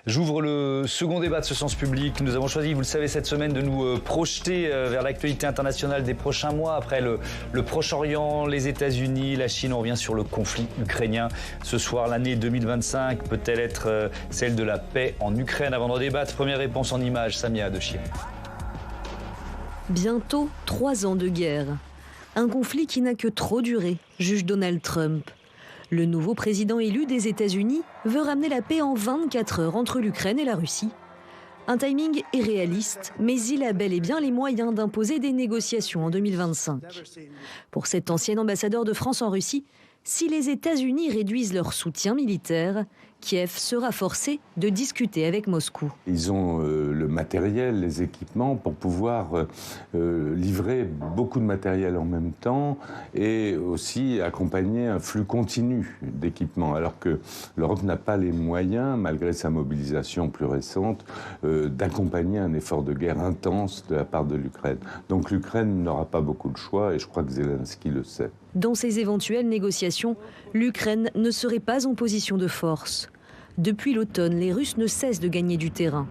J'ouvre le second débat de ce sens public. Nous avons choisi, vous le savez, cette semaine de nous projeter vers l'actualité internationale des prochains mois. Après le Proche-Orient, les États-Unis, la Chine, on revient sur le conflit ukrainien. Ce soir, l'année 2025 peut-elle être celle de la paix en Ukraine? Avant de débattre, première réponse en images, Samia de Chine. Bientôt 3 ans de guerre. Un conflit qui n'a que trop duré, juge Donald Trump. Le nouveau président élu des États-Unis veut ramener la paix en 24 heures entre l'Ukraine et la Russie. Un timing irréaliste, mais il a bel et bien les moyens d'imposer des négociations en 2025. Pour cet ancien ambassadeur de France en Russie, si les États-Unis réduisent leur soutien militaire, Kiev sera forcé de discuter avec Moscou. Ils ont le matériel, les équipements pour pouvoir livrer beaucoup de matériel en même temps et aussi accompagner un flux continu d'équipements, alors que l'Europe n'a pas les moyens, malgré sa mobilisation plus récente, d'accompagner un effort de guerre intense de la part de l'Ukraine. Donc l'Ukraine n'aura pas beaucoup de choix et je crois que Zelensky le sait. Dans ces éventuelles négociations, l'Ukraine ne serait pas en position de force. Depuis l'automne, les Russes ne cessent de gagner du terrain.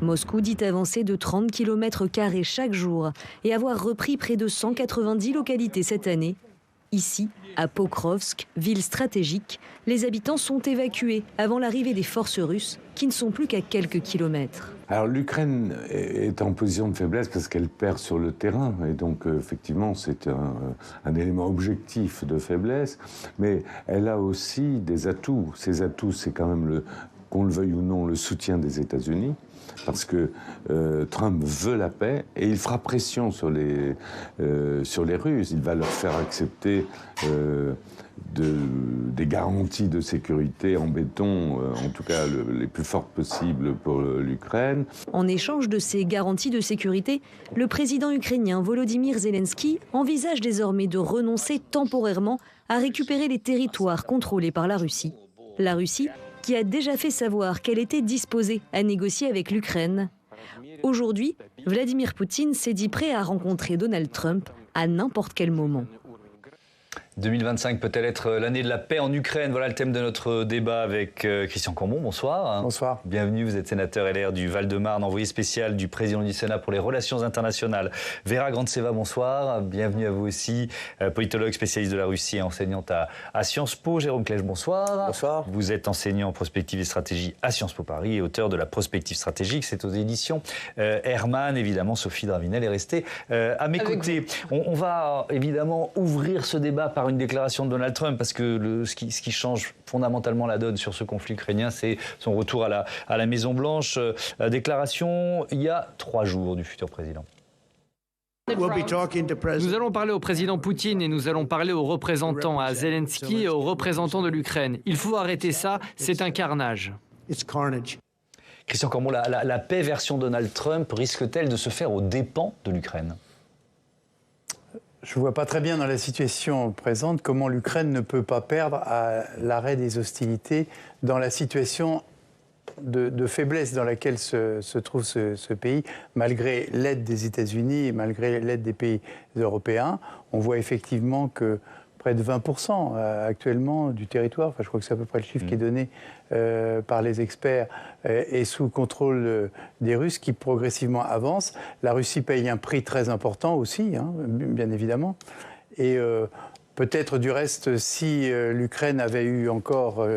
Moscou dit avancer de 30 km² chaque jour et avoir repris près de 190 localités cette année. Ici, à Pokrovsk, ville stratégique, les habitants sont évacués avant l'arrivée des forces russes qui ne sont plus qu'à quelques kilomètres. Alors l'Ukraine est en position de faiblesse parce qu'elle perd sur le terrain et donc effectivement c'est un élément objectif de faiblesse, mais elle a aussi des atouts. Ces atouts, c'est quand même, qu'on le veuille ou non, le soutien des États-Unis. Parce que Trump veut la paix et il fera pression sur les Russes. Il va leur faire accepter des garanties de sécurité en béton, en tout cas les plus fortes possibles pour l'Ukraine. En échange de ces garanties de sécurité, le président ukrainien Volodymyr Zelensky envisage désormais de renoncer temporairement à récupérer les territoires contrôlés par la Russie. La Russie qui a déjà fait savoir qu'elle était disposée à négocier avec l'Ukraine. Aujourd'hui, Vladimir Poutine s'est dit prêt à rencontrer Donald Trump à n'importe quel moment. 2025 peut-elle être l'année de la paix en Ukraine? Voilà le thème de notre débat avec Christian Cambon. Bonsoir. Bonsoir. Bienvenue, vous êtes sénateur LR du Val-de-Marne, envoyé spécial du président du Sénat pour les relations internationales. Vera Grandseva, bonsoir. Bienvenue à vous aussi, politologue spécialiste de la Russie et enseignante à Sciences Po. Jérôme Clèche, bonsoir. Bonsoir. Vous êtes enseignant en prospective et stratégie à Sciences Po Paris et auteur de la prospective stratégique. C'est aux éditions Hermann. Évidemment, Sophie Dravinel est restée à mes côtés. On va évidemment ouvrir ce débat par une déclaration de Donald Trump, parce que ce qui change fondamentalement la donne sur ce conflit ukrainien, c'est son retour à la Maison-Blanche. Déclaration il y a 3 jours du futur président. Nous allons parler au président Poutine et nous allons parler aux représentants, à Zelensky et aux représentants de l'Ukraine. Il faut arrêter ça, c'est un carnage. Christian Cambon, la paix version Donald Trump risque-t-elle de se faire aux dépens de l'Ukraine ? Je ne vois pas très bien dans la situation présente comment l'Ukraine ne peut pas perdre à l'arrêt des hostilités dans la situation de faiblesse dans laquelle se trouve ce pays, malgré l'aide des États-Unis et malgré l'aide des pays européens. On voit effectivement que près de 20% actuellement du territoire, je crois que c'est à peu près le chiffre qui est donné par les experts, est sous contrôle des Russes qui progressivement avancent. La Russie paye un prix très important aussi, bien évidemment. Et peut-être du reste, si l'Ukraine avait eu encore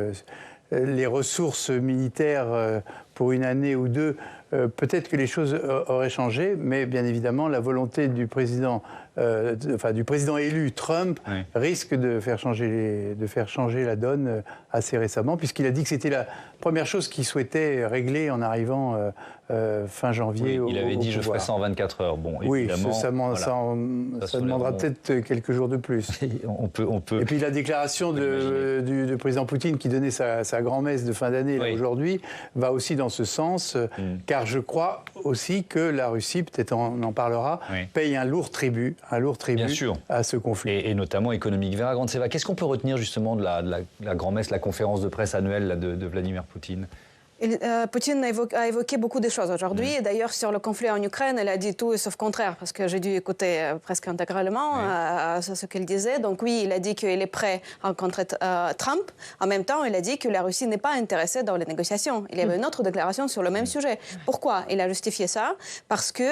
les ressources militaires pour une année ou deux, peut-être que les choses auraient changé, mais bien évidemment, la volonté du président élu Trump risque de faire changer la donne assez récemment, puisqu'il a dit que c'était la première chose qu'il souhaitait régler en arrivant fin janvier au pouvoir. Il avait dit « je ferai ça en 24 heures ». Bon, oui, évidemment, ça demandera peut-être quelques jours de plus. on peut. Et puis la déclaration du président Poutine qui donnait sa grand-messe de fin d'année aujourd'hui va aussi dans ce sens, car je crois aussi que la Russie, peut-être on en parlera, paye un lourd tribut à ce conflit. Et notamment économique. Vera Grandseva, qu'est-ce qu'on peut retenir justement de la grand-messe, la conférence de presse annuelle de Vladimir Poutine ? Poutine a évoqué beaucoup de choses aujourd'hui. D'ailleurs, sur le conflit en Ukraine, elle a dit tout sauf contraire, parce que j'ai dû écouter presque intégralement ce qu'il disait. Donc oui, il a dit qu'il est prêt à rencontrer Trump. En même temps, il a dit que la Russie n'est pas intéressée dans les négociations. Il y avait une autre déclaration sur le même sujet. Pourquoi il a justifié ça? Parce que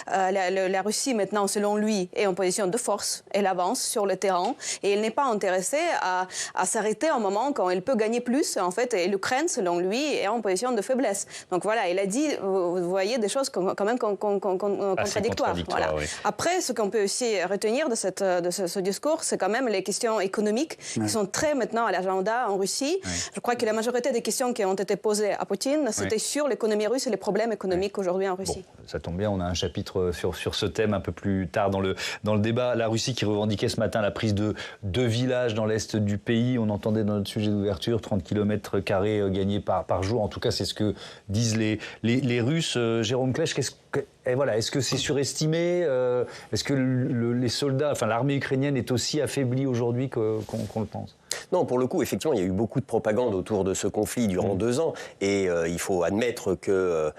la Russie, maintenant, selon lui, est en position de force. Elle avance sur le terrain et elle n'est pas intéressée à s'arrêter au moment quand elle peut gagner plus, en fait. Et l'Ukraine, selon lui, est en position de faiblesse. Donc voilà, il a dit, vous voyez, des choses quand même contradictoires. Voilà. Oui. Après, ce qu'on peut aussi retenir de ce discours, c'est quand même les questions économiques qui sont très maintenant à l'agenda en Russie. Je crois que la majorité des questions qui ont été posées à Poutine, c'était sur l'économie russe et les problèmes économiques aujourd'hui en Russie. Bon, ça tombe bien, on a un chapitre sur ce thème un peu plus tard dans le débat. La Russie qui revendiquait ce matin la prise de 2 villages dans l'est du pays. On entendait dans notre sujet d'ouverture 30 km² gagnés par jour. En tout cas, c'est ce que disent les Russes. Jérôme Klech, est-ce que c'est surestimé? Est-ce que les soldats, l'armée ukrainienne est aussi affaiblie aujourd'hui qu'on le pense? Non, pour le coup, effectivement, il y a eu beaucoup de propagande autour de ce conflit durant 2 ans. Et il faut admettre que,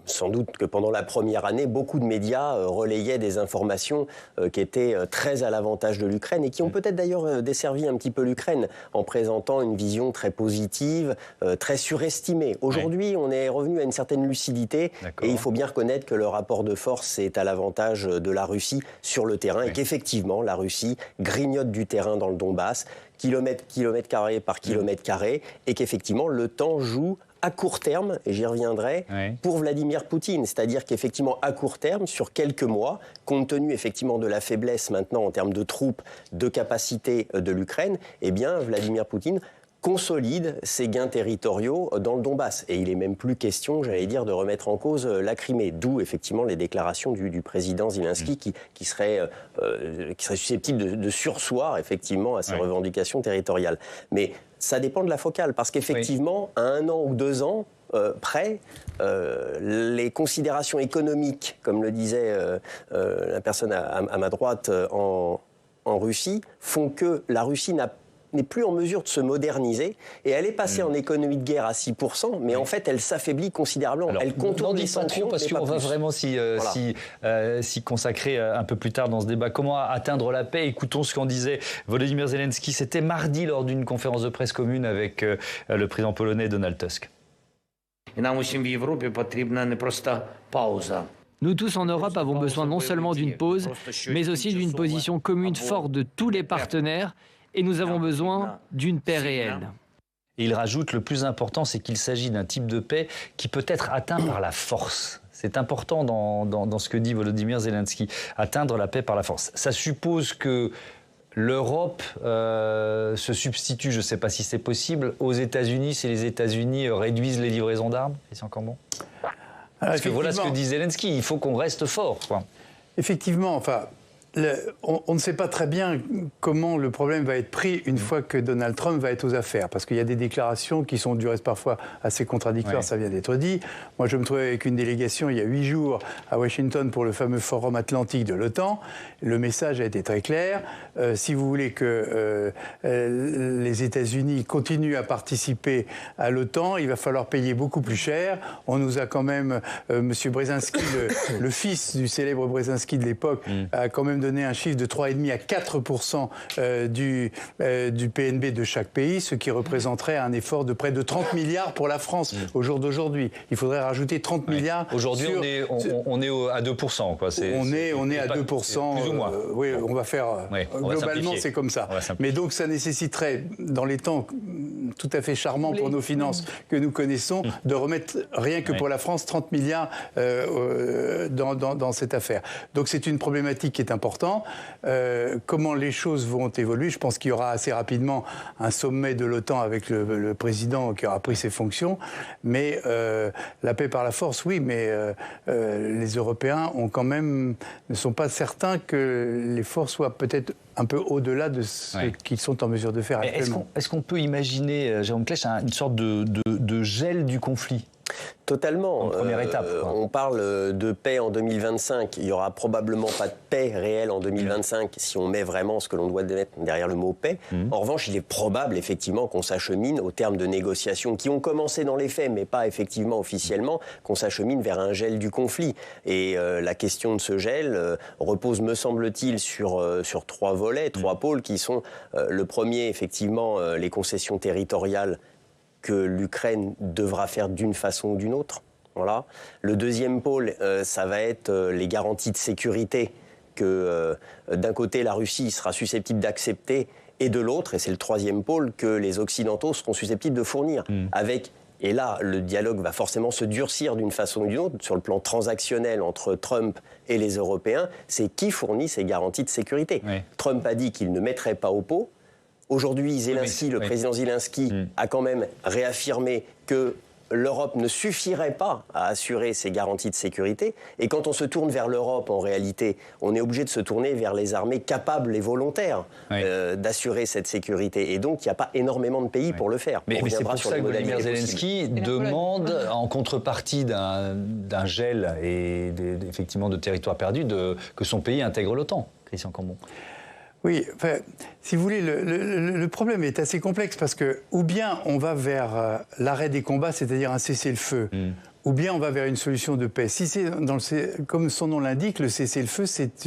sans doute que pendant la première année, beaucoup de médias relayaient des informations qui étaient très à l'avantage de l'Ukraine et qui ont peut-être d'ailleurs desservi un petit peu l'Ukraine en présentant une vision très positive, très surestimée. Aujourd'hui, on est revenu à une certaine lucidité et il faut bien reconnaître que le rapport de force est à l'avantage de la Russie sur le terrain et qu'effectivement, la Russie grignote du terrain dans le Donbass, kilomètre carré par kilomètre carré, et qu'effectivement, le temps joue à court terme, et j'y reviendrai, pour Vladimir Poutine. C'est-à-dire qu'effectivement, à court terme, sur quelques mois, compte tenu effectivement de la faiblesse maintenant en termes de troupes, de capacité de l'Ukraine, eh bien, Vladimir Poutine consolide ses gains territoriaux dans le Donbass. Et il n'est même plus question, j'allais dire, de remettre en cause la Crimée. D'où, effectivement, les déclarations du président Zelensky qui serait susceptible de surseoir, effectivement, à ses revendications territoriales. Mais ça dépend de la focale, parce qu'effectivement, à 1 an ou 2 ans près, les considérations économiques, comme le disait la personne à ma droite en Russie, font que la Russie n'est plus en mesure de se moderniser et elle est passée en économie de guerre à 6%, mais en fait elle s'affaiblit considérablement. Alors, elle contourne les sanctions, parce qu'on va vraiment s'y consacrer un peu plus tard dans ce débat. Comment atteindre la paix? Écoutons ce qu'en disait Volodymyr Zelensky. C'était mardi lors d'une conférence de presse commune avec le président polonais Donald Tusk. Nous tous en Europe avons besoin non seulement d'une pause, mais aussi d'une position commune forte de tous les partenaires. Et nous avons besoin d'une paix réelle. Et il rajoute, le plus important, c'est qu'il s'agit d'un type de paix qui peut être atteint par la force. C'est important dans ce que dit Volodymyr Zelensky, atteindre la paix par la force. Ça suppose que l'Europe se substitue, je ne sais pas si c'est possible, aux États-Unis si les États-Unis réduisent les livraisons d'armes. C'est encore bon. Parce que voilà ce que dit Zelensky, il faut qu'on reste fort, quoi. Effectivement, on ne sait pas très bien comment le problème va être pris une fois que Donald Trump va être aux affaires, parce qu'il y a des déclarations qui sont du reste parfois assez contradictoires, ça vient d'être dit. Moi, je me trouvais avec une délégation il y a 8 jours à Washington pour le fameux Forum Atlantique de l'OTAN. Le message a été très clair. Si vous voulez que les États-Unis continuent à participer à l'OTAN, il va falloir payer beaucoup plus cher. On nous a quand même, M. Brzezinski, le fils du célèbre Brzezinski de l'époque, a quand même donné un chiffre de 3,5 à 4% du PNB de chaque pays, ce qui représenterait un effort de près de 30 milliards pour la France au jour d'aujourd'hui. Il faudrait rajouter 30 milliards. Aujourd'hui, on est à 2%. Quoi. On est à 2%. Plus ou moins. Oui, on va faire... globalement, c'est comme ça. Mais donc, ça nécessiterait, dans les temps tout à fait charmants pour nos finances que nous connaissons, de remettre, rien que pour la France, 30 milliards dans cette affaire. Donc, c'est une problématique qui est importante. Comment les choses vont évoluer? Je pense qu'il y aura assez rapidement un sommet de l'OTAN avec le président qui aura pris ses fonctions. Mais la paix par la force, oui, mais les Européens ne sont pas certains que les forces soient peut-être un peu au-delà de ce qu'ils sont en mesure de faire actuellement. Est-ce qu'on peut imaginer, Jérôme Klech, une sorte de gel du conflit? Totalement. En première étape. On parle de paix en 2025. Il n'y aura probablement pas de paix réelle en 2025 si on met vraiment ce que l'on doit mettre derrière le mot paix. En revanche, il est probable effectivement qu'on s'achemine au terme de négociations qui ont commencé dans les faits, mais pas effectivement officiellement, qu'on s'achemine vers un gel du conflit. Et la question de ce gel repose, me semble-t-il, sur 3 volets, 3 pôles qui sont le premier, effectivement, les concessions territoriales que l'Ukraine devra faire d'une façon ou d'une autre. Voilà. Le deuxième pôle, ça va être les garanties de sécurité que d'un côté la Russie sera susceptible d'accepter et de l'autre, et c'est le troisième pôle, que les Occidentaux seront susceptibles de fournir. Avec, et là le dialogue va forcément se durcir d'une façon ou d'une autre sur le plan transactionnel entre Trump et les Européens, c'est qui fournit ces garanties de sécurité. Trump a dit qu'il ne mettrait pas au pot. Aujourd'hui, Zelensky, le président Zelensky, a quand même réaffirmé que l'Europe ne suffirait pas à assurer ces garanties de sécurité. Et quand on se tourne vers l'Europe, en réalité, on est obligé de se tourner vers les armées capables et volontaires d'assurer cette sécurité. Et donc, il n'y a pas énormément de pays pour le faire. Mais c'est pour ça que Volodymyr Zelensky demande, en contrepartie d'un gel et effectivement de territoires perdus, que son pays intègre l'OTAN. Christian Cambon. Oui, enfin, si vous voulez, le problème est assez complexe parce que ou bien on va vers l'arrêt des combats, c'est-à-dire un cessez-le-feu, ou bien on va vers une solution de paix. Si c'est comme son nom l'indique, le cessez-le-feu, c'est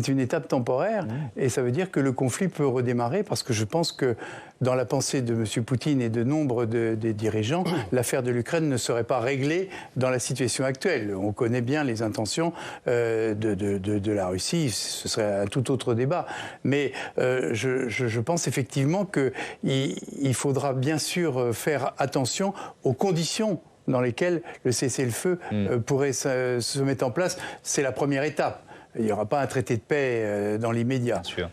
une étape temporaire et ça veut dire que le conflit peut redémarrer parce que je pense que dans la pensée de M. Poutine et de nombre des dirigeants, l'affaire de l'Ukraine ne serait pas réglée dans la situation actuelle. On connaît bien les intentions de la Russie, ce serait un tout autre débat. Mais je pense effectivement qu'il faudra bien sûr faire attention aux conditions dans lesquelles le cessez-le-feu pourrait se mettre en place. C'est la première étape. Il n'y aura pas un traité de paix dans l'immédiat. Bien sûr.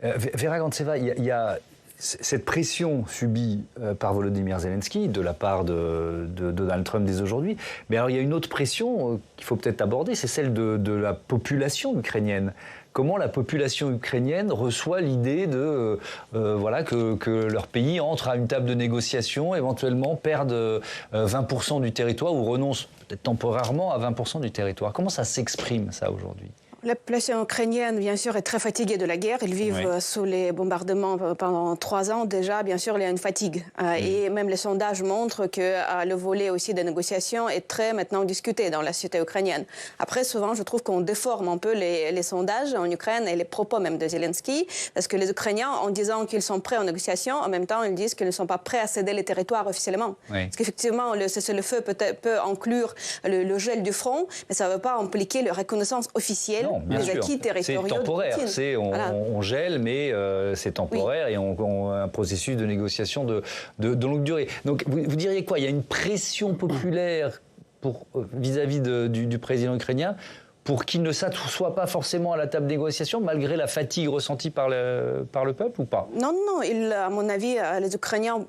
Vera Grantseva, il y a cette pression subie par Volodymyr Zelensky de la part de Donald Trump dès aujourd'hui. Mais alors il y a une autre pression qu'il faut peut-être aborder, c'est celle de la population ukrainienne. Comment la population ukrainienne reçoit l'idée de que leur pays entre à une table de négociation, éventuellement perde 20% du territoire ou renonce peut-être temporairement à 20% du territoire. Comment ça s'exprime ça aujourd'hui ? La population ukrainienne, bien sûr, est très fatiguée de la guerre. Ils vivent sous les bombardements pendant 3 ans. Déjà, bien sûr, il y a une fatigue. Et même les sondages montrent que le volet aussi des négociations est très maintenant discuté dans la société ukrainienne. Après, souvent, je trouve qu'on déforme un peu les sondages en Ukraine et les propos même de Zelensky. Parce que les Ukrainiens, en disant qu'ils sont prêts aux négociations, en même temps, ils disent qu'ils ne sont pas prêts à céder les territoires officiellement. Parce qu'effectivement, le cessez-le-feu peut inclure le gel du front, mais ça ne veut pas impliquer la reconnaissance officielle. Non, bien sûr. C'est temporaire. On gèle, mais c'est temporaire et on un processus de négociation de longue durée. Donc, vous diriez quoi ? Il y a une pression populaire vis-à-vis du président ukrainien pour qu'il ne s'assoie pas forcément à la table de négociation, malgré la fatigue ressentie par le peuple ou pas ? Non, à mon avis, les Ukrainiens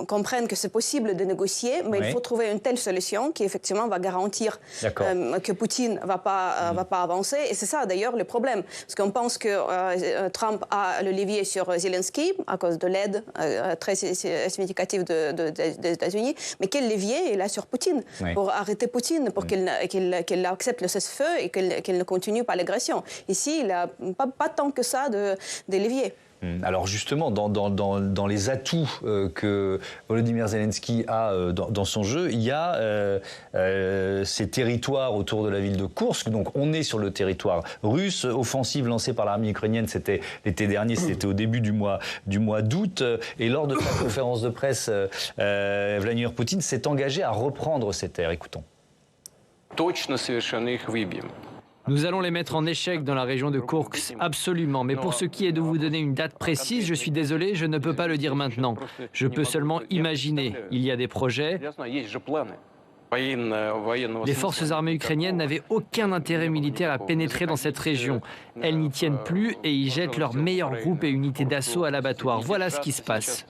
comprennent que c'est possible de négocier, mais il faut trouver une telle solution qui, effectivement, va garantir que Poutine ne va pas avancer. Et c'est ça, d'ailleurs, le problème. Parce qu'on pense que Trump a le levier sur Zelensky à cause de l'aide très significative des États-Unis. Mais quel levier il a sur Poutine pour arrêter Poutine, pour qu'il accepte le cessez-le-feu et qu'elle ne continue pas l'agression. Ici, il n'a pas tant que ça de levier. Alors justement, dans les atouts que Volodymyr Zelensky a dans son jeu, il y a ces territoires autour de la ville de Koursk. Donc on est sur le territoire russe. Offensive lancée par l'armée ukrainienne, c'était l'été dernier, c'était au début du mois d'août. Et lors de sa conférence de presse, Vladimir Poutine s'est engagé à reprendre ces terres. Écoutons. Nous allons les mettre en échec dans la région de Koursk, absolument. Mais pour ce qui est de vous donner une date précise, je suis désolé, je ne peux pas le dire maintenant. Je peux seulement imaginer. Il y a des projets. Les forces armées ukrainiennes n'avaient aucun intérêt militaire à pénétrer dans cette région. Elles n'y tiennent plus et ils jettent leurs meilleurs groupes et unités d'assaut à l'abattoir. Voilà ce qui se passe.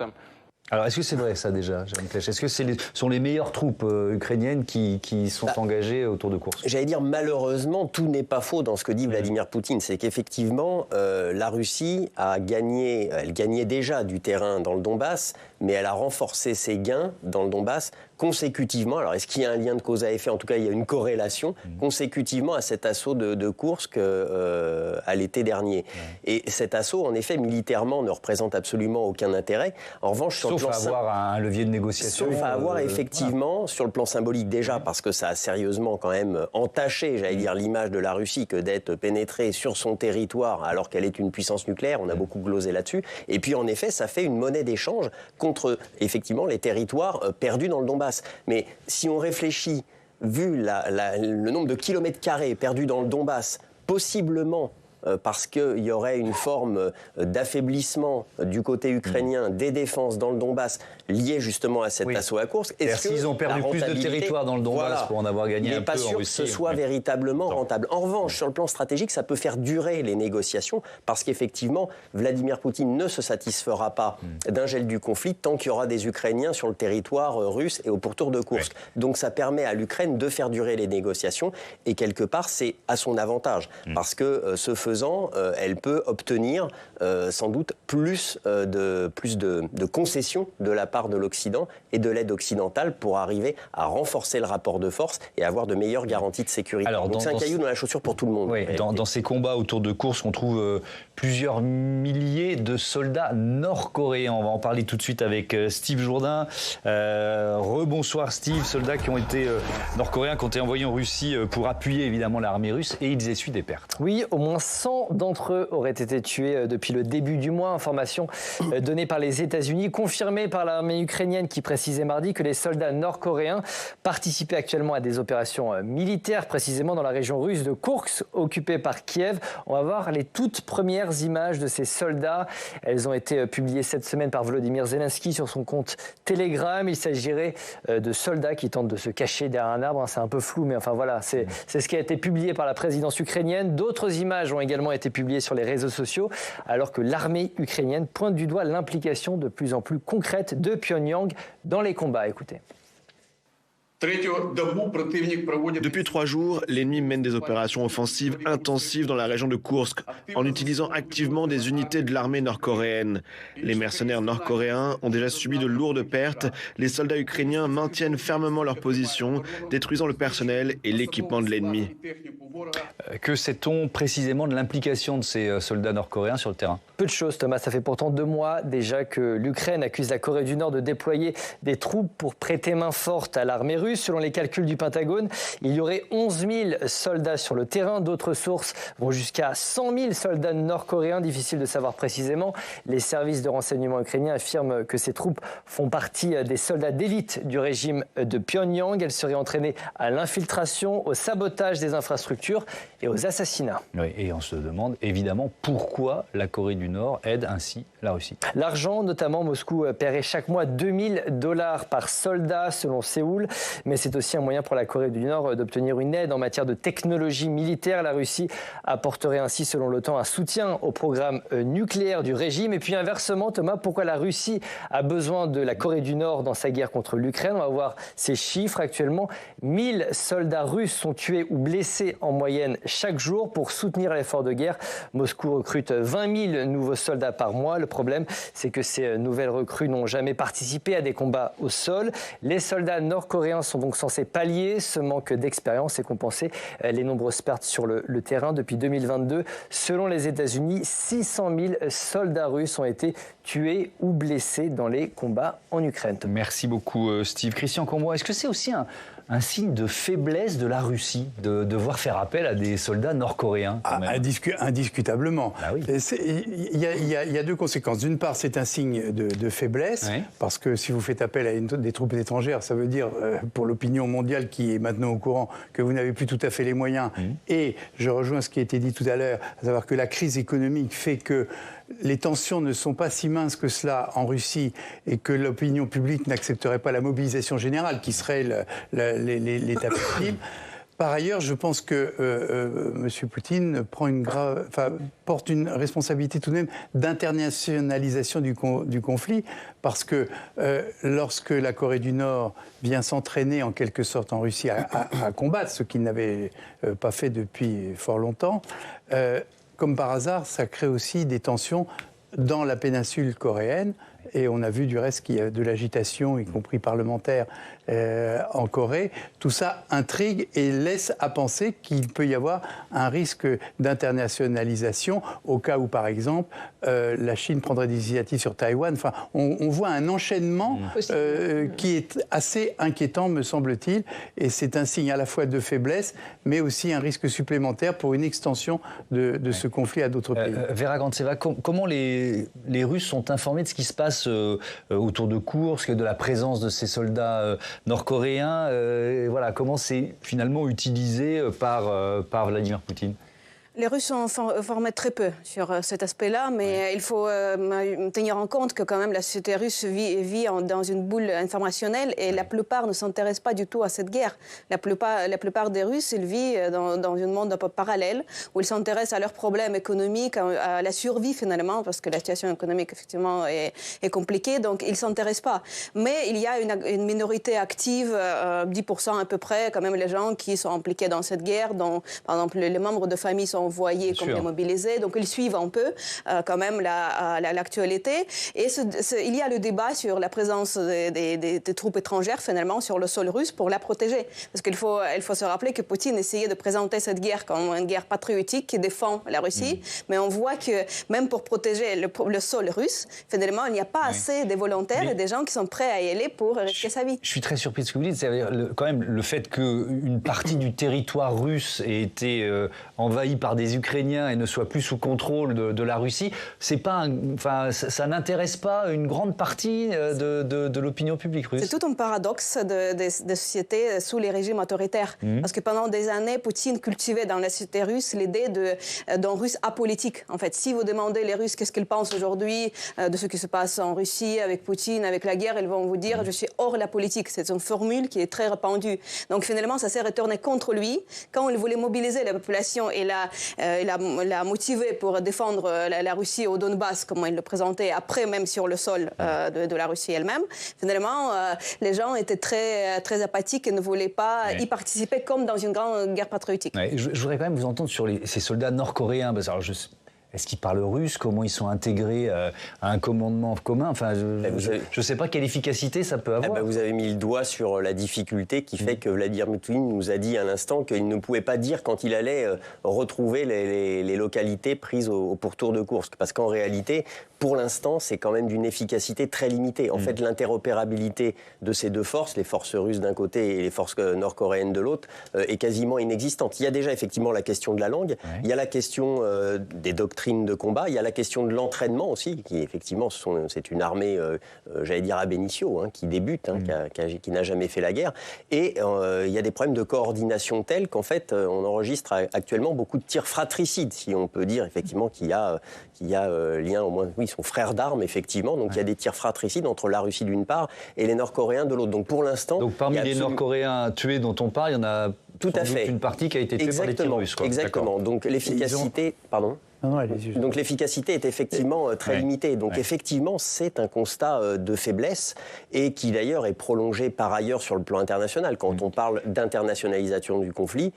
Alors, est-ce que c'est vrai, ça, déjà, Jérôme Klech ? Est-ce que sont les meilleures troupes ukrainiennes qui sont engagées autour de Koursk ? J'allais dire, malheureusement, tout n'est pas faux dans ce que dit Vladimir Poutine. C'est qu'effectivement, la Russie a gagné, elle gagnait déjà du terrain dans le Donbass, mais elle a renforcé ses gains dans le Donbass consécutivement, alors est-ce qu'il y a un lien de cause à effet? En tout cas, il y a une corrélation consécutivement à cet assaut de Koursk à l'été dernier. Et cet assaut, en effet, militairement, ne représente absolument aucun intérêt. En revanche, sur sauf le plan à avoir un levier de négociation. Sauf à avoir effectivement, sur le plan symbolique déjà, parce que ça a sérieusement quand même entaché, j'allais dire, l'image de la Russie que d'être pénétrée sur son territoire alors qu'elle est une puissance nucléaire. On a beaucoup glosé là-dessus. Et puis, en effet, ça fait une monnaie d'échange contre, effectivement, les territoires perdus dans le Donbass. Mais si on réfléchit, vu le nombre de kilomètres carrés perdus dans le Donbass, possiblement parce qu'il y aurait une forme d'affaiblissement du côté ukrainien des défenses dans le Donbass liée justement à cet assaut à Koursk. Est-ce qu'ils ont perdu plus de territoire dans le Donbass pour en avoir gagné un peu en Russie? Mais pas sûr que ce soit véritablement rentable. En revanche, sur le plan stratégique, ça peut faire durer les négociations parce qu'effectivement, Vladimir Poutine ne se satisfera pas d'un gel du conflit tant qu'il y aura des Ukrainiens sur le territoire russe et au pourtour de Koursk. Donc ça permet à l'Ukraine de faire durer les négociations et quelque part, c'est à son avantage parce que ce faisant, elle peut obtenir sans doute plus de concessions de la part de l'Occident et de l'aide occidentale pour arriver à renforcer le rapport de force et avoir de meilleures garanties de sécurité. Alors, donc c'est un caillou dans la chaussure pour tout le monde. Oui, dans ces combats autour de Koursk, on trouve plusieurs milliers de soldats nord-coréens. On va en parler tout de suite avec Steve Jourdain. Rebonsoir Steve, soldats qui ont été nord-coréens, qui ont été envoyés en Russie pour appuyer évidemment l'armée russe et ils essuient des pertes. Oui, au moins 100 d'entre eux auraient été tués depuis le début du mois. Information donnée par les États-Unis, confirmée par l'armée ukrainienne qui précisait mardi que les soldats nord-coréens participaient actuellement à des opérations militaires, précisément dans la région russe de Koursk, occupée par Kiev. On va voir les toutes premières images de ces soldats. Elles ont été publiées cette semaine par Volodymyr Zelensky sur son compte Telegram. Il s'agirait de soldats qui tentent de se cacher derrière un arbre. C'est un peu flou, mais enfin voilà, c'est ce qui a été publié par la présidence ukrainienne. D'autres images ont également été publiées sur les réseaux sociaux, alors que l'armée ukrainienne pointe du doigt l'implication de plus en plus concrète de Pyongyang dans les combats. Écoutez. Depuis 3 jours, l'ennemi mène des opérations offensives intensives dans la région de Koursk, en utilisant activement des unités de l'armée nord-coréenne. Les mercenaires nord-coréens ont déjà subi de lourdes pertes. Les soldats ukrainiens maintiennent fermement leur position, détruisant le personnel et l'équipement de l'ennemi. Que sait-on précisément de l'implication de ces soldats nord-coréens sur le terrain? Peu de choses, Thomas. Ça fait pourtant 2 mois déjà que l'Ukraine accuse la Corée du Nord de déployer des troupes pour prêter main forte à l'armée russe. Selon les calculs du Pentagone, il y aurait 11 000 soldats sur le terrain. D'autres sources vont jusqu'à 100 000 soldats nord-coréens. Difficile de savoir précisément. Les services de renseignement ukrainiens affirment que ces troupes font partie des soldats d'élite du régime de Pyongyang. Elles seraient entraînées à l'infiltration, au sabotage des infrastructures et aux assassinats. Oui, et on se demande évidemment pourquoi la Corée du Nord aide ainsi la Russie. L'argent, notamment, Moscou paierait chaque mois $2000 par soldat selon Séoul. Mais c'est aussi un moyen pour la Corée du Nord d'obtenir une aide en matière de technologie militaire. La Russie apporterait ainsi, selon l'OTAN, un soutien au programme nucléaire du régime. Et puis inversement, Thomas, pourquoi la Russie a besoin de la Corée du Nord dans sa guerre contre l'Ukraine? On va voir ces chiffres actuellement. 1000 soldats russes sont tués ou blessés en moyenne chaque jour pour soutenir l'effort de guerre. Moscou recrute 20 000 nouveaux soldats par mois. Le problème, c'est que ces nouvelles recrues n'ont jamais participé à des combats au sol. Les soldats nord-coréens sont donc censés pallier ce manque d'expérience et compenser les nombreuses pertes sur le terrain. Depuis 2022, selon les États-Unis, 600 000 soldats russes ont été tués ou blessés dans les combats en Ukraine. Merci beaucoup Steve. Christian Combois, est-ce que c'est aussi un signe de faiblesse de la Russie de devoir faire appel à des soldats nord-coréens? Indiscutablement. Ah oui. Il y a 2 conséquences. D'une part, c'est un signe de faiblesse, parce que si vous faites appel à des troupes étrangères, ça veut dire, pour l'opinion mondiale qui est maintenant au courant, que vous n'avez plus tout à fait les moyens. Et je rejoins ce qui a été dit tout à l'heure, à savoir que la crise économique fait que les tensions ne sont pas si minces que cela en Russie et que l'opinion publique n'accepterait pas la mobilisation générale qui serait l'étape ultime. Par ailleurs, je pense que M. Poutine porte une responsabilité tout de même d'internationalisation du conflit, parce que lorsque la Corée du Nord vient s'entraîner en quelque sorte en Russie à combattre, ce qu'il n'avait pas fait depuis fort longtemps, comme par hasard, ça crée aussi des tensions dans la péninsule coréenne. Et on a vu du reste qu'il y a de l'agitation, y compris parlementaire, en Corée, tout ça intrigue et laisse à penser qu'il peut y avoir un risque d'internationalisation au cas où, par exemple, la Chine prendrait des initiatives sur Taïwan. Enfin, on voit un enchaînement qui est assez inquiétant, me semble-t-il, et c'est un signe à la fois de faiblesse, mais aussi un risque supplémentaire pour une extension de ce conflit à d'autres pays. Vera Grantseva, comment les Russes sont informés de ce qui se passe autour de Koursk, de la présence de ces soldats nord-coréens, voilà, comment c'est finalement utilisé par Vladimir Poutine? Les Russes sont formés très peu sur cet aspect-là, mais il faut tenir en compte que quand même la société russe vit dans une boule informationnelle et la plupart ne s'intéressent pas du tout à cette guerre. La plupart des Russes, ils vivent dans un monde un peu parallèle où ils s'intéressent à leurs problèmes économiques, à la survie finalement, parce que la situation économique effectivement est compliquée, donc ils ne s'intéressent pas. Mais il y a une minorité active, 10% à peu près, quand même les gens qui sont impliqués dans cette guerre, dont par exemple les membres de famille sont envoyés comme les mobilisés, donc ils suivent un peu quand même l'actualité. Et il y a le débat sur la présence des troupes étrangères finalement sur le sol russe pour la protéger. Parce qu'il faut se rappeler que Poutine essayait de présenter cette guerre comme une guerre patriotique qui défend la Russie, mais on voit que même pour protéger le sol russe, finalement il n'y a pas assez de volontaires et des gens qui sont prêts à y aller pour risquer sa vie. Je suis très surpris de ce que vous dites, c'est-à-dire quand même le fait qu'une partie du territoire russe ait été envahie par des Ukrainiens et ne soit plus sous contrôle de la Russie, c'est pas ça n'intéresse pas une grande partie de l'opinion publique russe. C'est tout un paradoxe des sociétés sous les régimes autoritaires. Parce que pendant des années, Poutine cultivait dans la société russe l'idée d'un russe apolitique. En fait, si vous demandez les Russes qu'est-ce qu'ils pensent aujourd'hui de ce qui se passe en Russie, avec Poutine, avec la guerre, ils vont vous dire « je suis hors la politique ». C'est une formule qui est très répandue. Donc finalement, ça s'est retourné contre lui. Quand il voulait mobiliser la population et l'a motivé pour défendre la Russie au Donbass, comme il le présentait, après même sur le sol de la Russie elle-même. Finalement, les gens étaient très, très apathiques et ne voulaient pas y participer comme dans une grande guerre patriotique. Je voudrais quand même vous entendre sur ces soldats nord-coréens. Est-ce qu'ils parlent russe? Comment ils sont intégrés à un commandement commun? Enfin, je ne sais pas quelle efficacité ça peut avoir. Vous avez mis le doigt sur la difficulté qui fait que Vladimir Poutine nous a dit à l'instant qu'il ne pouvait pas dire quand il allait retrouver les localités prises au pourtour de Koursk. Parce qu'en réalité, pour l'instant, c'est quand même d'une efficacité très limitée. En fait, l'interopérabilité de ces deux forces, les forces russes d'un côté et les forces nord-coréennes de l'autre, est quasiment inexistante. Il y a déjà effectivement la question de la langue, il y a la question des doctrines de combat, il y a la question de l'entraînement aussi, qui effectivement, c'est une armée, j'allais dire ab initio, qui débute, qui n'a jamais fait la guerre. Et il y a des problèmes de coordination tels qu'en fait, on enregistre actuellement beaucoup de tirs fratricides, si on peut dire effectivement qu'il y a lien au moins... Oui, ils sont frères d'armes, effectivement. Donc, il y a des tirs fratricides entre la Russie d'une part et les Nord-Coréens de l'autre. Donc, pour l'instant... Donc, parmi les Nord-Coréens tués dont on parle, il y en a tout à fait une partie qui a été tuée par les tirs russes. Exactement. Donc, l'efficacité... Pardon ? Donc l'efficacité est effectivement très limitée. Donc effectivement, c'est un constat de faiblesse et qui d'ailleurs est prolongé par ailleurs sur le plan international. Quand on parle d'internationalisation du conflit,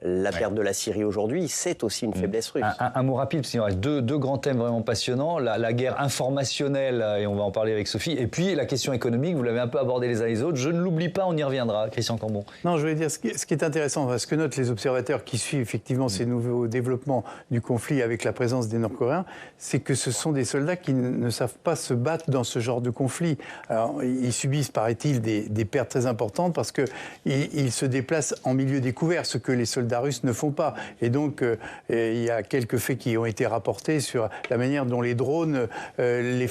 la perte de la Syrie aujourd'hui, c'est aussi une faiblesse russe. Un mot rapide, parce qu'il y reste deux grands thèmes vraiment passionnants. La guerre informationnelle, et on va en parler avec Sophie, et puis la question économique, vous l'avez un peu abordé les uns les autres. Je ne l'oublie pas, on y reviendra. Christian Cambon. Non, je voulais dire, ce qui est intéressant, ce que notent les observateurs qui suivent effectivement ces nouveaux développements du conflit avec la présence des Nord-Coréens, c'est que ce sont des soldats qui ne savent pas se battre dans ce genre de conflit. Alors, ils subissent, paraît-il, des pertes très importantes parce qu'ils se déplacent en milieu découvert, ce que les soldats russes ne font pas. Et donc, il y a quelques faits qui ont été rapportés sur la manière dont les drones les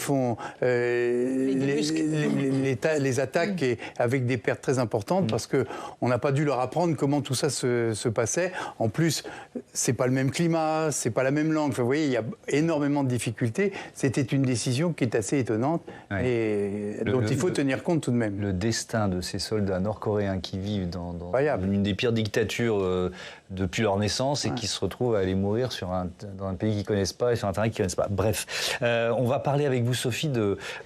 attaquent et avec des pertes très importantes parce qu'on n'a pas dû leur apprendre comment tout ça se passait. En plus, c'est pas le même climat, c'est pas la même langue. Enfin, vous voyez, il y a énormément de difficultés. C'était une décision qui est assez étonnante et dont il faut tenir compte tout de même. Le destin de ces soldats nord-coréens qui vivent dans une des pires dictatures depuis leur naissance et qui se retrouvent à aller mourir dans un pays qu'ils ne connaissent pas et sur un terrain qu'ils ne connaissent pas. Bref, on va parler avec vous, Sophie,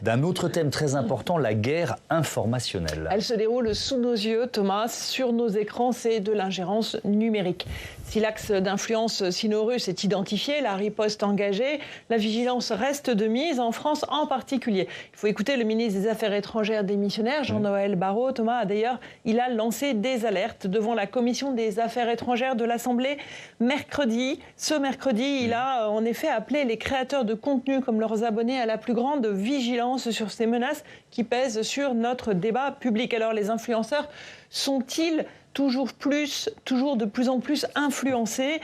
d'un autre thème très important, la guerre informationnelle. Elle se déroule sous nos yeux, Thomas, sur nos écrans, c'est de l'ingérence numérique. Si l'axe d'influence sino-russe est identifié, la riposte engagée, la vigilance reste de mise, en France en particulier. Il faut écouter le ministre des Affaires étrangères démissionnaire, Jean-Noël Barrot. Thomas, d'ailleurs, il a lancé des alertes devant la commission des Affaires étrangères de l'Assemblée mercredi. Ce mercredi, il a en effet appelé les créateurs de contenu comme leurs abonnés à la plus grande vigilance sur ces menaces qui pèsent sur notre débat public. Alors, les influenceurs sont-ils toujours de plus en plus influencés.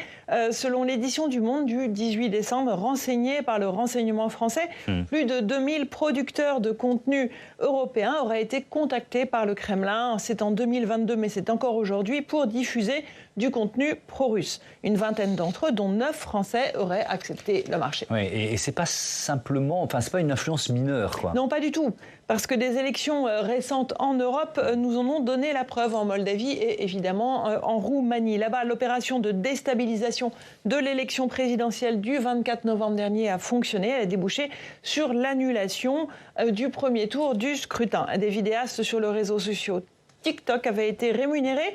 Selon l'édition du Monde du 18 décembre, renseignée par le renseignement français, plus de 2000 producteurs de contenu européens auraient été contactés par le Kremlin. C'est en 2022, mais c'est encore aujourd'hui, pour diffuser du contenu pro-russe. Une vingtaine d'entre eux, dont 9 Français, auraient accepté le marché. Oui, et c'est pas simplement, c'est pas une influence mineure, quoi. Non, pas du tout. Parce que des élections récentes en Europe nous en ont donné la preuve, en Moldavie et évidemment en Roumanie. Là-bas, l'opération de déstabilisation de l'élection présidentielle du 24 novembre dernier a fonctionné. Elle a débouché sur l'annulation du premier tour du scrutin. Des vidéastes sur le réseau social TikTok avaient été rémunérés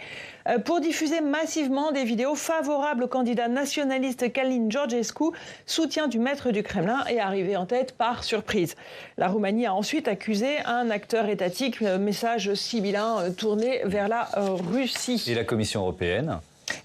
pour diffuser massivement des vidéos favorables au candidat nationaliste Călin Georgescu, soutien du maître du Kremlin, et arrivé en tête par surprise. La Roumanie a ensuite accusé un acteur étatique, message sibyllin tourné vers la Russie. Et la Commission européenne ?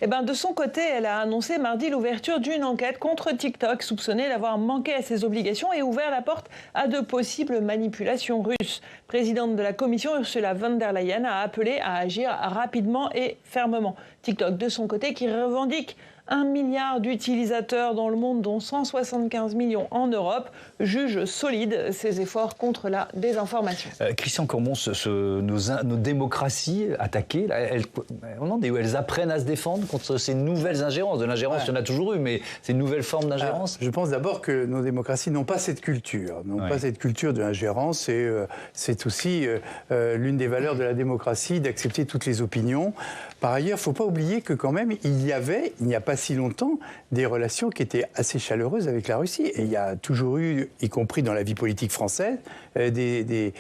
De son côté, elle a annoncé mardi l'ouverture d'une enquête contre TikTok, soupçonnée d'avoir manqué à ses obligations et ouvert la porte à de possibles manipulations russes. Présidente de la Commission, Ursula von der Leyen, a appelé à agir rapidement et fermement. TikTok, de son côté, qui revendique 1 milliard d'utilisateurs dans le monde, dont 175 millions en Europe, juge solide ses efforts contre la désinformation. Christian Cambon, nos démocraties attaquées, elles apprennent à se défendre contre ces nouvelles ingérences. De l'ingérence, il y en a toujours eu, mais ces nouvelles formes d'ingérence. Je pense d'abord que nos démocraties n'ont pas cette culture, pas cette culture de l'ingérence. Et c'est aussi l'une des valeurs de la démocratie d'accepter toutes les opinions. Par ailleurs, il ne faut pas oublier que quand même, il n'y a pas si longtemps, des relations qui étaient assez chaleureuses avec la Russie. Et il y a toujours eu, y compris dans la vie politique française, des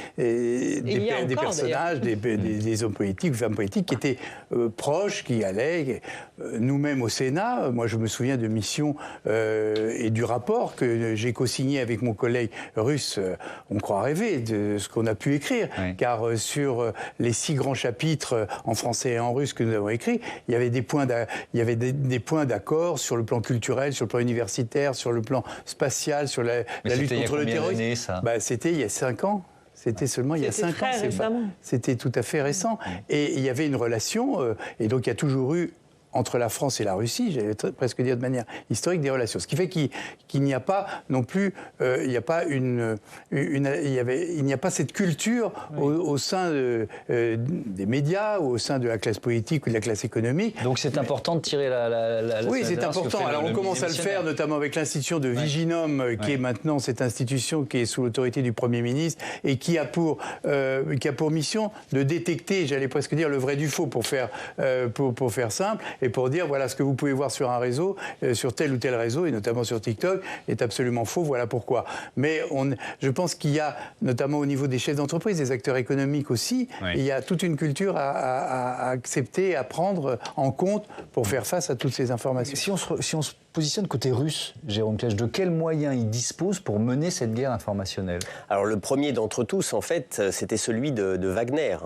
personnages, des hommes politiques, femmes politiques qui étaient proches, qui allaient. Nous-mêmes au Sénat, moi je me souviens de missions et du rapport que j'ai co-signé avec mon collègue russe, on croit rêver de ce qu'on a pu écrire. Oui. Car sur les 6 grands chapitres en français et en russe que nous avons écrits, il y avait des points d'accord sur le plan culturel, sur le plan universitaire, sur le plan spatial, sur la lutte contre le terrorisme. C'était il y a 5 ans. C'était seulement il y a 5 ans. C'était tout à fait récent. Et il y avait une relation, et donc il y a toujours eu, entre la France et la Russie, j'allais presque dire de manière historique, des relations. Ce qui fait qu'il n'y a pas non plus, il n'y a pas cette culture au sein des médias ou au sein de la classe politique ou de la classe économique. Donc c'est important de tirer la oui, c'est important. Alors on commence à le faire, notamment avec l'institution de Viginum, qui est maintenant cette institution qui est sous l'autorité du Premier ministre et qui a pour mission de détecter, j'allais presque dire, le vrai du faux, pour faire simple, et pour dire, voilà, ce que vous pouvez voir sur un réseau, sur tel ou tel réseau, et notamment sur TikTok, est absolument faux, voilà pourquoi. Mais je pense qu'il y a, notamment au niveau des chefs d'entreprise, des acteurs économiques aussi, il y a toute une culture à accepter, à prendre en compte pour faire face à toutes ces informations. Si on se positionne côté russe, Jérôme Klech, de quels moyens il dispose pour mener cette guerre informationnelle ? Alors le premier d'entre tous, en fait, c'était celui de Wagner.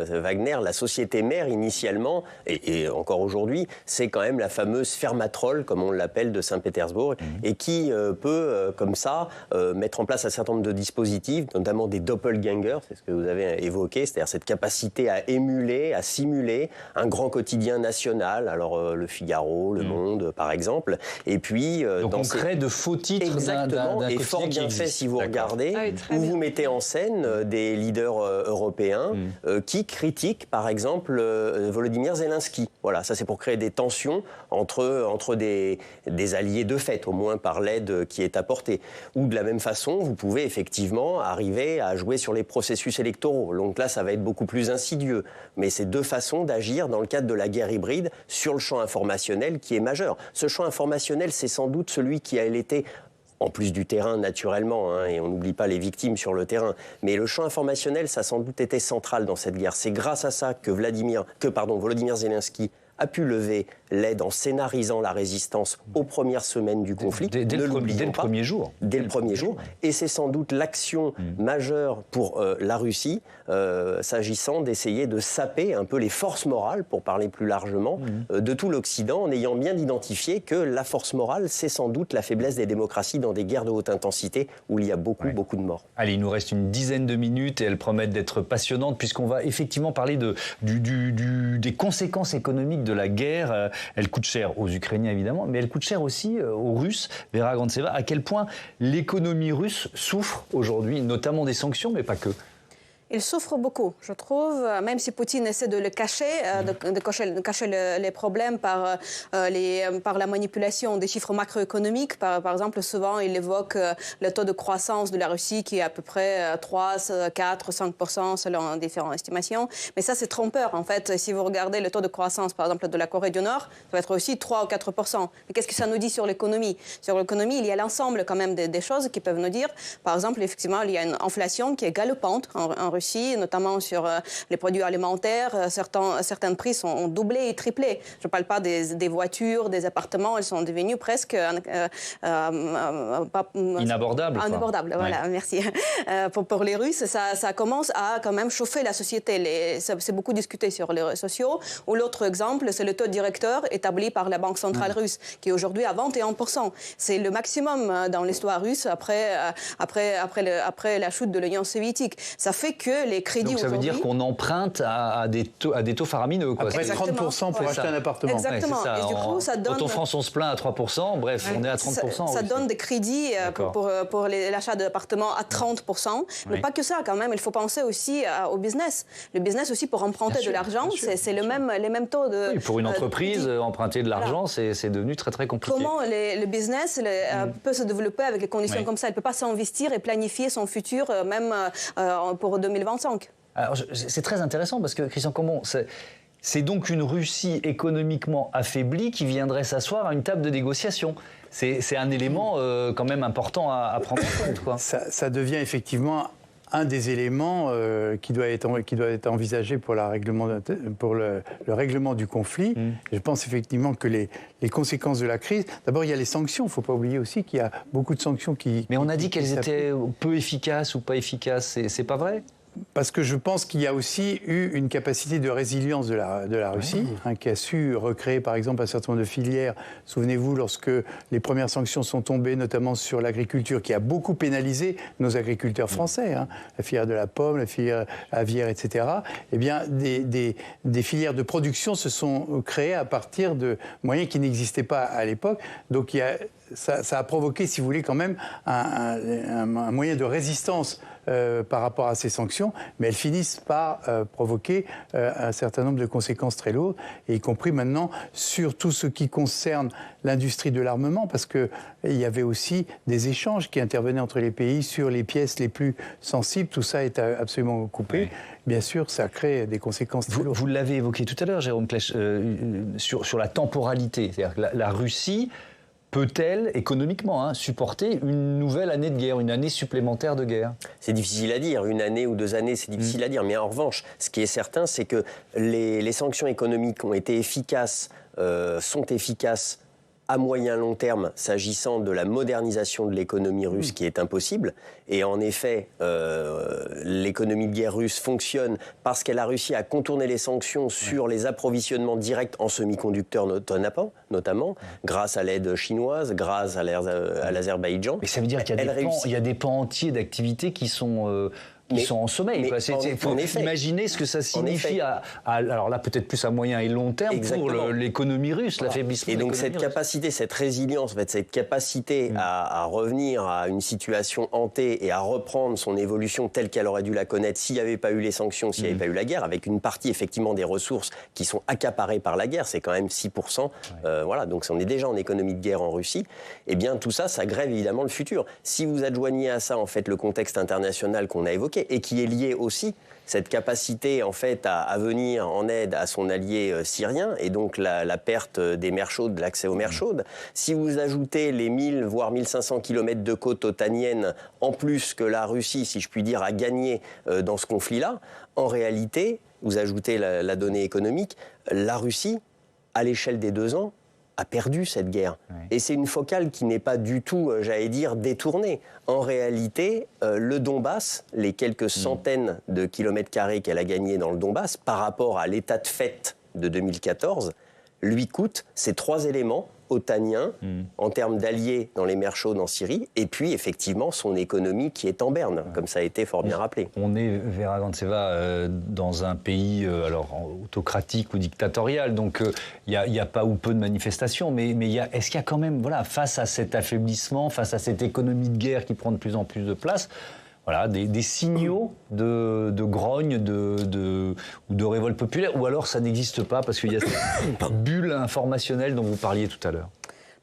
Wagner, la société mère initialement, et encore aujourd'hui, c'est quand même la fameuse Fermatrol, comme on l'appelle, de Saint-Pétersbourg, et qui peut, comme ça, mettre en place un certain nombre de dispositifs, notamment des doppelgangers, c'est ce que vous avez évoqué, c'est-à-dire cette capacité à émuler, à simuler un grand quotidien national, alors Le Figaro, Le Monde, par exemple. Et puis, donc on crée de faux titres. Exactement, et fort bien fait si vous regardez, où vous mettez en scène des leaders européens qui critiquent, par exemple, Volodymyr Zelensky. Voilà, ça c'est pour créer des tensions entre des alliés de fait, au moins par l'aide qui est apportée. Ou de la même façon, vous pouvez effectivement arriver à jouer sur les processus électoraux. Donc là, ça va être beaucoup plus insidieux. Mais c'est 2 façons d'agir dans le cadre de la guerre hybride sur le champ informationnel qui est majeur. Ce champ informationnel, c'est sans doute celui qui a été, en plus du terrain naturellement, et on n'oublie pas les victimes sur le terrain, mais le champ informationnel, ça a sans doute été central dans cette guerre. C'est grâce à ça que Volodymyr Zelensky a pu lever l'aide en scénarisant la résistance aux premières semaines du conflit. Dès le premier jour. Dès le premier jour. Et c'est sans doute l'action majeure pour la Russie, s'agissant d'essayer de saper un peu les forces morales, pour parler plus largement, de tout l'Occident, en ayant bien identifié que la force morale, c'est sans doute la faiblesse des démocraties dans des guerres de haute intensité où il y a beaucoup de morts. Allez, il nous reste une dizaine de minutes et elles promettent d'être passionnantes puisqu'on va effectivement parler des conséquences économiques de la guerre. Elle coûte cher aux Ukrainiens évidemment, mais elle coûte cher aussi aux Russes. Vera Grantseva, à quel point l'économie russe souffre aujourd'hui, notamment des sanctions, mais pas que. Il souffre beaucoup, je trouve, même si Poutine essaie de le cacher, de cacher les problèmes par la manipulation des chiffres macroéconomiques. Par exemple, souvent, il évoque le taux de croissance de la Russie qui est à peu près 3, 4, 5% selon différentes estimations. Mais ça, c'est trompeur, en fait. Si vous regardez le taux de croissance, par exemple, de la Corée du Nord, ça va être aussi 3 ou 4%. Mais qu'est-ce que ça nous dit sur l'économie? Sur l'économie, il y a l'ensemble quand même des choses qui peuvent nous dire. Par exemple, effectivement, il y a une inflation qui est galopante en Russie, notamment sur les produits alimentaires. Certains prix ont doublé et triplé. Je ne parle pas des voitures, des appartements. Elles sont devenues presque inabordables. Inabordables, voilà, ouais. Merci. Pour les Russes, ça commence à quand même chauffer la société. C'est beaucoup discuté sur les réseaux sociaux. Ou l'autre exemple, c'est le taux directeur établi par la Banque centrale russe, qui est aujourd'hui à 21%. C'est le maximum dans l'histoire russe après la chute de l'Union soviétique. Ça fait que les crédits. Donc ça veut dire qu'on emprunte à des taux faramineux, quoi. Après 30% pour acheter un appartement. Exactement. Ouais, et du coup, ça donne. Quand en France on se plaint à 3%, bref, on est à 30%. Ça donne des crédits pour l'achat d'appartements à 30%. Mais pas que ça, quand même. Il faut penser aussi au business. Le business aussi, pour emprunter de l'argent, c'est les mêmes taux de. Oui, pour une entreprise, emprunter de l'argent, c'est devenu très très compliqué. Comment le business peut se développer avec des conditions comme ça? Il ne peut pas s'investir et planifier son futur, même pour 2025. Alors, c'est très intéressant parce que, Christian Cambon, c'est donc une Russie économiquement affaiblie qui viendrait s'asseoir à une table de négociation. C'est un élément quand même important à prendre en compte, quoi. Ça devient effectivement un des éléments qui doit être envisagé pour le règlement du conflit. Je pense effectivement que les conséquences de la crise... D'abord, il y a les sanctions. Il ne faut pas oublier aussi qu'il y a beaucoup de sanctions qui... Mais on a dit qu'elles étaient peu efficaces ou pas efficaces. C'est pas vrai ? Parce que je pense qu'il y a aussi eu une capacité de résilience de la Russie, qui a su recréer, par exemple, un certain nombre de filières. Souvenez-vous, lorsque les premières sanctions sont tombées, notamment sur l'agriculture, qui a beaucoup pénalisé nos agriculteurs français, la filière de la pomme, la filière aviaire, etc., eh bien, des filières de production se sont créées à partir de moyens qui n'existaient pas à l'époque. Donc, ça a provoqué, si vous voulez, quand même un moyen de résistance par rapport à ces sanctions, mais elles finissent par provoquer un certain nombre de conséquences très lourdes, et y compris maintenant sur tout ce qui concerne l'industrie de l'armement, parce qu'il y avait aussi des échanges qui intervenaient entre les pays sur les pièces les plus sensibles. Tout ça est absolument coupé. Oui. Bien sûr, ça crée des conséquences très lourdes. Vous l'avez évoqué tout à l'heure, Jérôme Klech, sur la temporalité. C'est-à-dire que la Russie peut-elle, économiquement, supporter une nouvelle année de guerre, une année supplémentaire de guerre? C'est difficile à dire. Une année ou 2 années, c'est difficile à dire. Mais en revanche, ce qui est certain, c'est que les sanctions économiques ont été efficaces, sont efficaces à moyen long terme, s'agissant de la modernisation de l'économie russe, qui est impossible. Et en effet, l'économie de guerre russe fonctionne parce qu'elle a réussi à contourner les sanctions sur les approvisionnements directs en semi-conducteurs notamment, grâce à l'aide chinoise, grâce à l'Azerbaïdjan. Mais ça veut dire qu'il y a des pans entiers d'activités qui sont en sommeil. Il faut imaginer ce que ça signifie, alors là peut-être plus à moyen et long terme. Exactement. Pour l'économie russe, l'affaiblissement. Et donc cette capacité, cette résilience, en fait, cette capacité à revenir à une situation hantée et à reprendre son évolution telle qu'elle aurait dû la connaître s'il n'y avait pas eu les sanctions, s'il n'y avait pas eu la guerre, avec une partie effectivement des ressources qui sont accaparées par la guerre, c'est quand même 6%. Voilà, donc on est déjà en économie de guerre en Russie. Eh bien tout ça, ça grève évidemment le futur. Si vous adjoignez à ça en fait le contexte international qu'on a évoqué, et qui est lié aussi, cette capacité en fait à venir en aide à son allié syrien, et donc la perte des mers chaudes, l'accès aux mers chaudes. Si vous ajoutez les 1000 voire 1500 km de côte otanienne en plus que la Russie, si je puis dire, a gagné dans ce conflit-là, en réalité, vous ajoutez la donnée économique, la Russie à l'échelle des 2 ans, a perdu cette guerre. Oui. Et c'est une focale qui n'est pas du tout, j'allais dire, détournée. En réalité, le Donbass, les quelques centaines de kilomètres carrés qu'elle a gagnés dans le Donbass, par rapport à l'état de fait de 2014, lui coûte ces 3 éléments otaniens en termes d'alliés dans les mers chaudes en Syrie, et puis effectivement son économie qui est en berne, comme ça a été fort bien rappelé. On est, Vera Gantseva, dans un pays alors autocratique ou dictatorial, donc il n'y a pas ou peu de manifestations, mais est-ce qu'il y a quand même, voilà, face à cet affaiblissement, face à cette économie de guerre qui prend de plus en plus de place, voilà, des signaux de grogne, ou de révolte populaire, ou alors ça n'existe pas parce qu'il y a cette bulle informationnelle dont vous parliez tout à l'heure?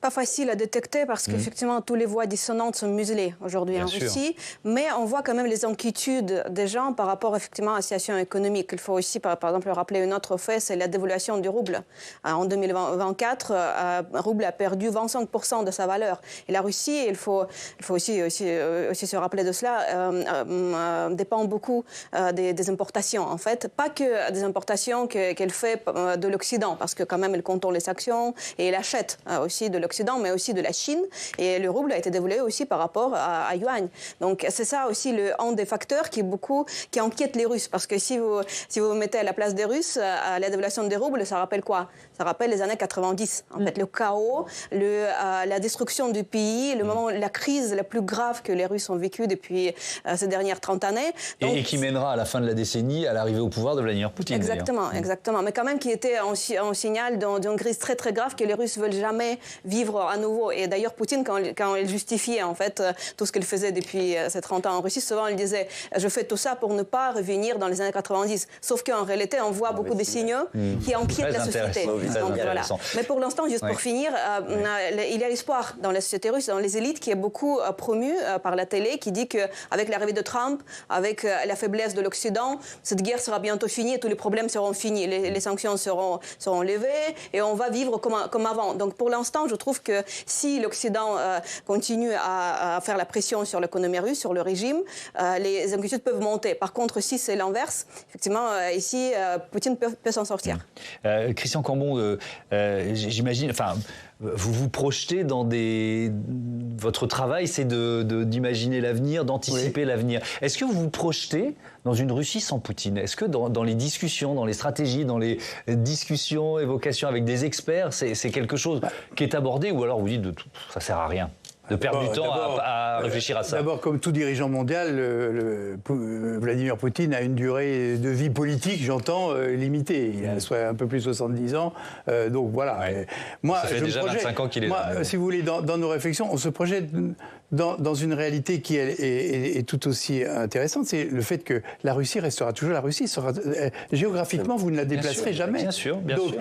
Pas facile à détecter parce qu'effectivement, toutes les voix dissonantes sont muselées aujourd'hui en Russie. Mais on voit quand même les inquiétudes des gens par rapport effectivement à la situation économique. Il faut aussi, par exemple, rappeler une autre fait, c'est la dévaluation du rouble. En 2024, le rouble a perdu 25% de sa valeur. Et la Russie, il faut aussi se rappeler de cela, dépend beaucoup des importations, en fait. Pas que des importations qu'elle fait de l'Occident, parce que quand même, elle contourne les sanctions et elle achète aussi de l'Occident, mais aussi de la Chine, et le rouble a été dévalué aussi par rapport à yuan. Donc c'est ça aussi un des facteurs qui inquiète les Russes, parce que si vous mettez à la place des Russes, la dévaluation des roubles, ça rappelle quoi? Ça rappelle les années 90. En fait, le chaos, la destruction du pays, la crise la plus grave que les Russes ont vécue depuis ces dernières 30 années. Donc, et qui mènera à la fin de la décennie à l'arrivée au pouvoir de Vladimir Poutine. Exactement. Mais quand même qui était un signal d'une crise très très grave que les Russes veulent jamais vivre à nouveau. Et d'ailleurs, Poutine, quand il justifiait en fait tout ce qu'il faisait depuis ces 30 ans en Russie, souvent il disait « je fais tout ça pour ne pas revenir dans les années 90 ». Sauf qu'en réalité, on voit beaucoup de signaux qui inquiètent la société. Donc, voilà. Mais pour l'instant, juste pour finir, il y a l'espoir dans la société russe, dans les élites, qui est beaucoup promu par la télé, qui dit qu'avec l'arrivée de Trump, avec la faiblesse de l'Occident, cette guerre sera bientôt finie et tous les problèmes seront finis. Les sanctions seront levées et on va vivre comme avant. Donc pour l'instant, je trouve que si l'Occident continue à faire la pression sur l'économie russe, sur le régime, les inquiétudes peuvent monter. Par contre, si c'est l'inverse, effectivement, ici, Poutine peut s'en sortir. Christian Cambon, j'imagine, enfin, vous vous projetez dans votre travail, c'est d'imaginer l'avenir, d'anticiper l'avenir. Est-ce que vous vous projetez dans une Russie sans Poutine? Est-ce que dans les discussions, dans les stratégies, dans les discussions, évocations avec des experts, c'est quelque chose qui est abordé, ou alors vous dites ça sert à rien de perdre du temps à réfléchir à ça? D'abord, comme tout dirigeant mondial, Vladimir Poutine a une durée de vie politique, j'entends, limitée. Il a soit un peu plus de 70 ans. Donc voilà. Moi, ça fait déjà 25 ans qu'il est là. Si vous voulez, dans nos réflexions, on se projette dans une réalité qui est tout aussi intéressante. C'est le fait que la Russie restera toujours la Russie. Géographiquement, vous ne la déplacerez jamais. Bien sûr. Donc,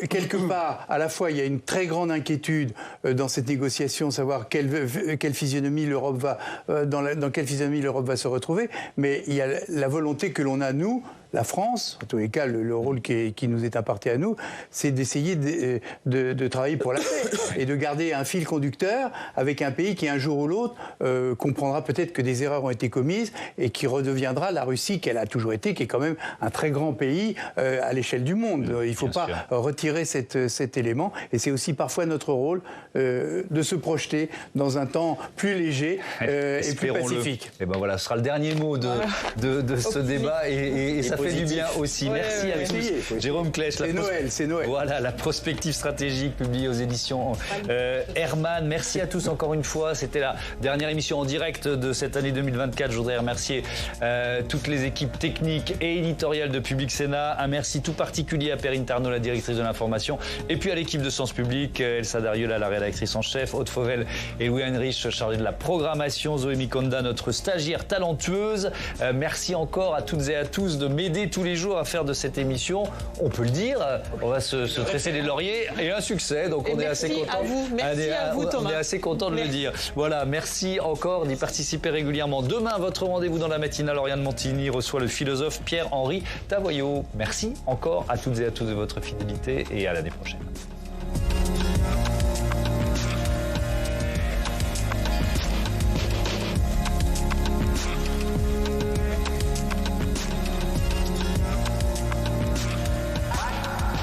quelque part, à la fois, il y a une très grande inquiétude dans cette négociation, savoir quelle physionomie l'Europe va, dans quelle physionomie l'Europe va se retrouver, mais il y a la volonté que l'on a, nous, la France, en tous les cas, le rôle qui nous est appartient à nous, c'est d'essayer de travailler pour la paix et de garder un fil conducteur avec un pays qui, un jour ou l'autre, comprendra peut-être que des erreurs ont été commises et qui redeviendra la Russie qu'elle a toujours été, qui est quand même un très grand pays à l'échelle du monde. Il ne faut pas retirer cet élément. Et c'est aussi parfois notre rôle de se projeter dans un temps plus léger et plus pacifique. Et ben voilà, ce sera le dernier mot de ce débat et ça fait du bien aussi. Merci à tous. Jérôme Klech. C'est Noël. Voilà, la prospective stratégique publiée aux éditions Hermann. Merci à tous encore une fois. C'était la dernière émission en direct de cette année 2024. Je voudrais remercier toutes les équipes techniques et éditoriales de Public Sénat. Un merci tout particulier à Perrine Tarnot, la directrice de l'information, et puis à l'équipe de Sens Public, Elsa Dariola, la rédactrice en chef, Aude Fauvel et Louis Heinrich, chargés de la programmation, Zoé Mikonda, notre stagiaire talentueuse. Merci encore à toutes et à tous de m'aider tous les jours à faire de cette émission, on peut le dire, on va se tresser les lauriers, et un succès, donc on est assez content. Merci à vous, Thomas. On est assez content de le dire. Voilà, merci encore d'y participer régulièrement. Demain, votre rendez-vous dans la matinale, Lauriane Montini reçoit le philosophe Pierre-Henri Tavoyot. Merci encore à toutes et à tous de votre fidélité et à l'année prochaine.